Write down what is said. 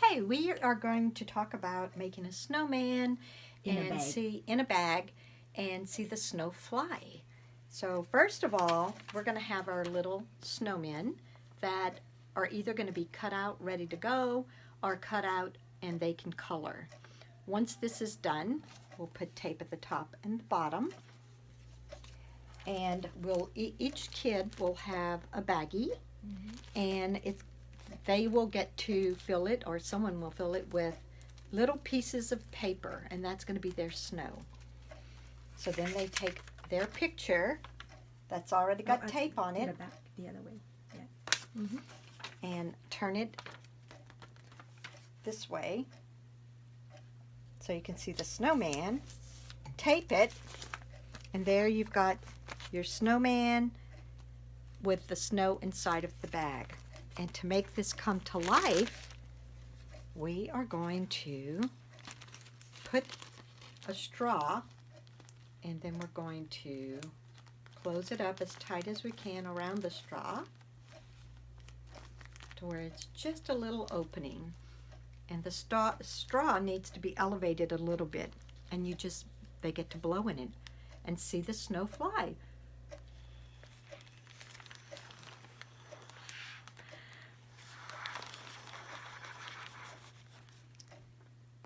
Okay, we are going to talk about making a snowman see in a bag and see the snow fly. So first of all, we're going to have our little snowmen that are either going to be cut out ready to go or cut out and they can color. Once this is done, we'll put tape at the top and the bottom, and each kid will have a baggie, and they will get to fill it, or someone will fill it with little pieces of paper, and that's going to be their snow. So then they take their picture that's already got tape on it, back the other way. Yeah. and turn it this way so you can see the snowman. Tape it, and there you've got your snowman with the snow inside of the bag. And to make this come to life, we are going to put a straw, and then we're going to close it up as tight as we can around the straw to where it's just a little opening. And the straw needs to be elevated a little bit, and they get to blow in it and see the snow fly.